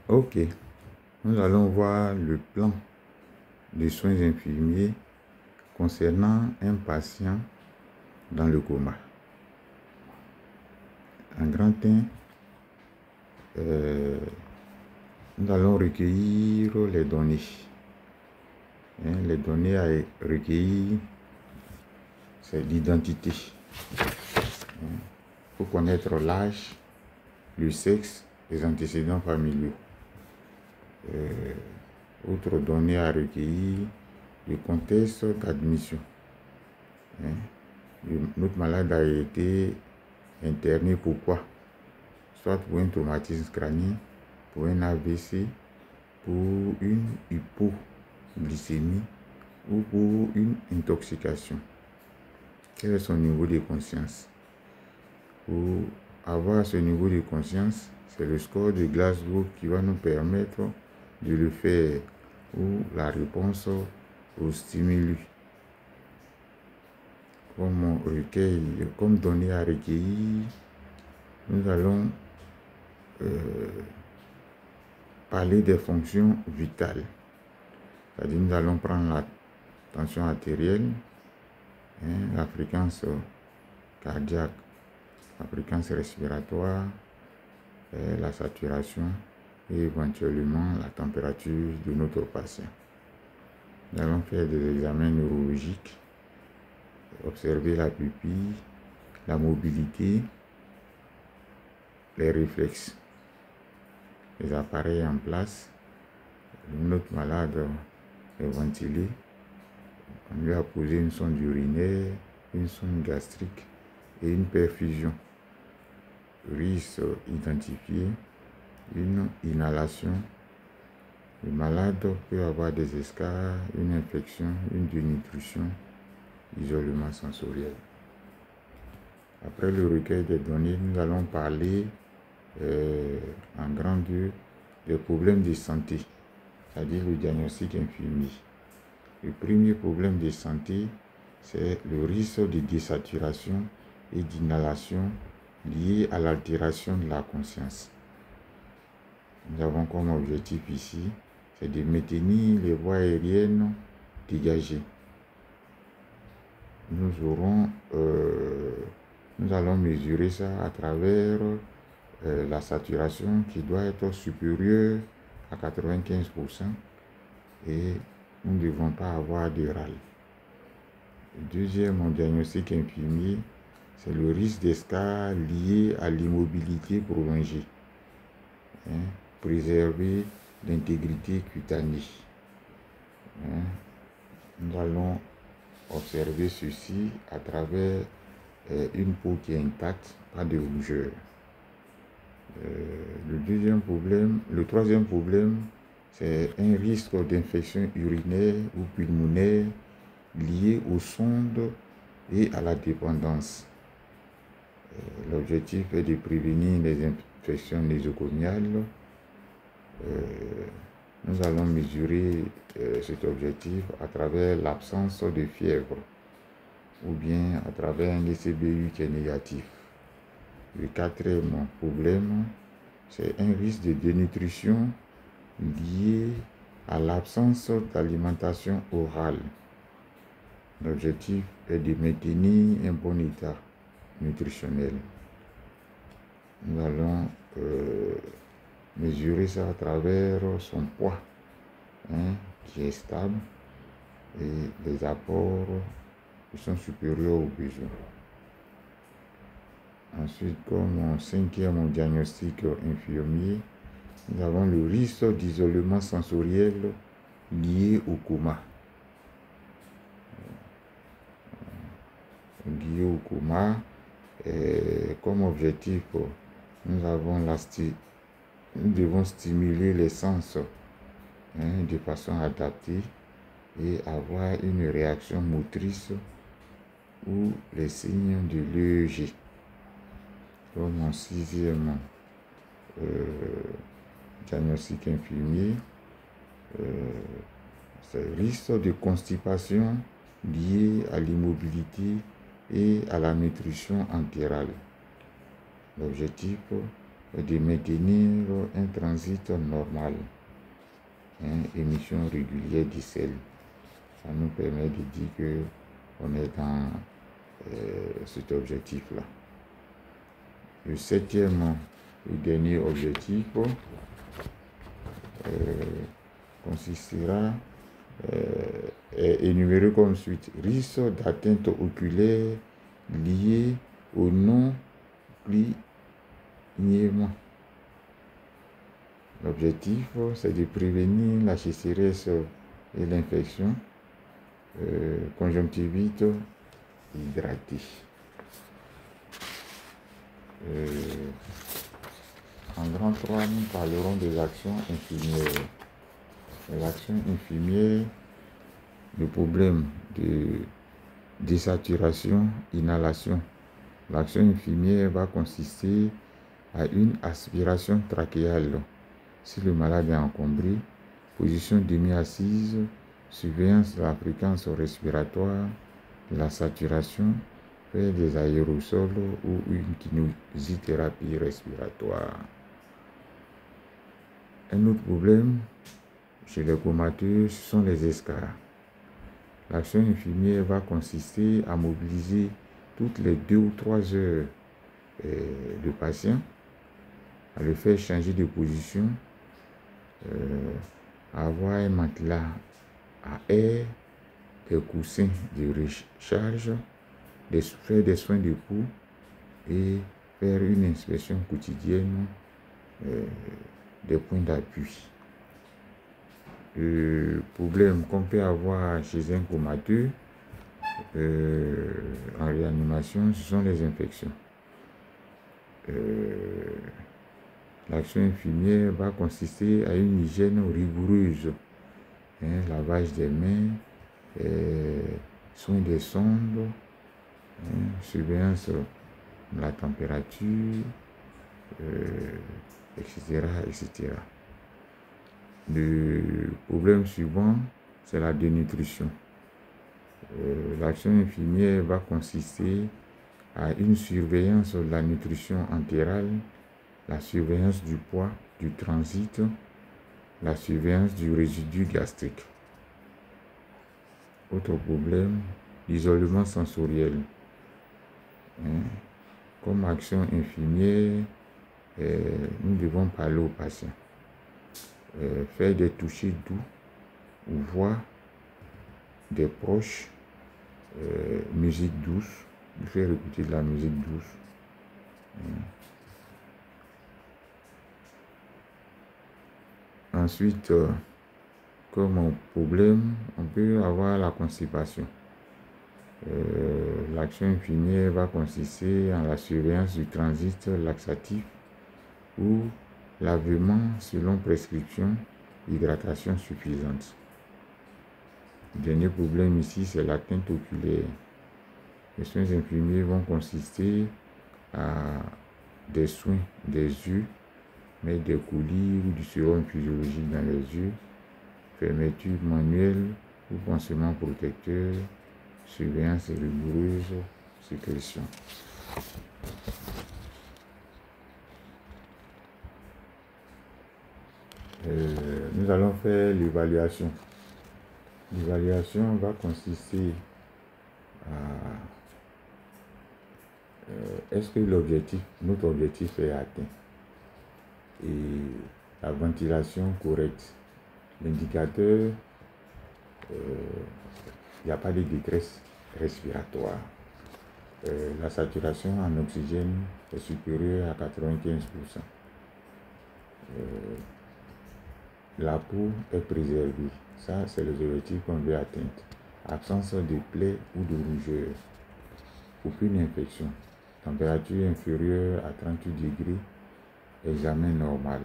Ok, nous allons voir le plan de soins infirmiers concernant un patient dans le coma. En grand 1, nous allons recueillir les données. Les données à recueillir, c'est l'identité. Il faut connaître l'âge, le sexe, les antécédents familiaux. Autre donnée à recueillir, le contexte d'admission. Notre malade a été interné pourquoi? Soit pour un traumatisme crânien, pour un AVC, pour une hypoglycémie ou pour une intoxication. Quel est son niveau de conscience? Pour avoir ce niveau de conscience, c'est le score de Glasgow qui va nous permettre de le faire, ou la réponse au stimulus. Comme données à recueillir, nous allons parler des fonctions vitales. C'est-à-dire, nous allons prendre la tension artérielle, la fréquence cardiaque, la fréquence respiratoire, la saturation et éventuellement la température de notre patient. Nous allons faire des examens neurologiques, observer la pupille, la mobilité, les réflexes, les appareils en place. Notre malade est ventilé. On lui a posé une sonde urinaire, une sonde gastrique et une perfusion. Risque identifié, une inhalation. Le malade peut avoir des escarres, une infection, une dénutrition, isolement sensoriel. Après le recueil des données, nous allons parler en grand 2 des problèmes de santé, c'est-à-dire le diagnostic infirmier. Le premier problème de santé, c'est le risque de désaturation et d'inhalation lié à l'altération de la conscience. Nous avons comme objectif ici, c'est de maintenir les voies aériennes dégagées. Nous allons mesurer ça à travers la saturation qui doit être supérieure à 95% et nous ne devons pas avoir de râle. Le deuxième diagnostic infirmier, c'est le risque d'escarre lié à l'immobilité prolongée. Préserver l'intégrité cutanée. Nous allons observer ceci à travers une peau qui est intacte, pas de rougeur. Le troisième problème, c'est un risque d'infection urinaire ou pulmonaire lié aux sondes et à la dépendance. L'objectif est de prévenir les infections nosocomiales. Nous allons mesurer cet objectif à travers l'absence de fièvre ou bien à travers un ECBU qui est négatif. Le quatrième problème, c'est un risque de dénutrition lié à l'absence d'alimentation orale. L'objectif est de maintenir un bon état nutritionnel. Nous allons mesurer ça à travers son poids qui est stable et les apports qui sont supérieurs aux besoins. Ensuite, comme cinquième diagnostic infirmier, nous avons le risque d'isolement sensoriel lié au coma. Lié au coma, comme objectif, nous devons stimuler les sens de façon adaptée et avoir une réaction motrice ou les signes de l'EEG. Comme mon sixième diagnostic infirmier, c'est le risque de constipation lié à l'immobilité et à la nutrition entérale. L'objectif et de maintenir un transit normal, émission régulière du sel. Ça nous permet de dire qu'on est dans cet objectif-là. Le septième et dernier objectif consistera est énuméré comme suite: risque d'atteinte oculaire lié au non-clignement. L'objectif, c'est de prévenir la sécheresse et l'infection conjonctivite hydratée. En grand 3, nous parlerons des actions infirmières. Les actions infirmières, le problème de désaturation, inhalation. L'action infirmière va consister à une aspiration trachéale si le malade est encombré, position demi-assise, surveillance de la fréquence respiratoire, la saturation, faire des aérosols ou une kinésithérapie respiratoire. Un autre problème chez les comateux, ce sont les escarres. L'action infirmière va consister à mobiliser toutes les 2 ou 3 heures le patient, à le faire changer de position, à avoir un matelas à air, des coussins de recharge, faire des soins de cou et faire une inspection quotidienne des points d'appui. Le problème qu'on peut avoir chez un comateux en réanimation, ce sont les infections. L'action infirmière va consister à une hygiène rigoureuse, lavage des mains, soin des sondes, surveillance de la température, etc., etc. Le problème suivant, c'est la dénutrition. L'action infirmière va consister à une surveillance de la nutrition entérale, la surveillance du poids, du transit, la surveillance du résidu gastrique. Autre problème, l'isolement sensoriel. Comme action infirmière, nous devons parler aux patients. Faire des touchés doux ou voir des proches, musique douce, faire écouter de la musique douce. Ensuite, comme problème, on peut avoir la constipation. L'action infirmière va consister en la surveillance du transit laxatif ou lavement selon prescription, hydratation suffisante. Le dernier problème ici, c'est l'atteinte oculaire. Les soins infirmiers vont consister à des soins des yeux, mettre des colis ou du sérum physiologique dans les yeux, fermeture manuelle ou pansement protecteur, surveillance rigoureuse, sécrétion. Nous allons faire l'évaluation. L'évaluation va consister à est-ce que notre objectif est atteint et la ventilation correcte. L'indicateur, il n'y a pas de détresse respiratoire. La saturation en oxygène est supérieure à 95%. La peau est préservée. Ça, c'est les objectifs qu'on veut atteindre. Absence de plaies ou de rougeur. Aucune infection. Température inférieure à 38 degrés. Examen normal.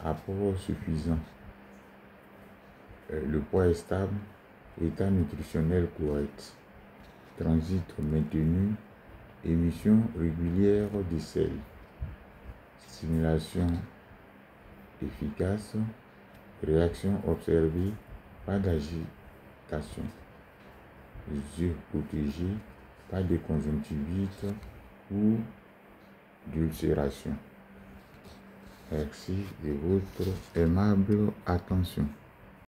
Apport suffisant. Le poids est stable. État nutritionnel correct. Transit maintenu. Émission régulière de sel. Stimulation efficace. Réaction observée. Pas d'agitation. Les yeux protégés. Pas de conjonctivite ou d'ulcération. Merci de votre aimable attention.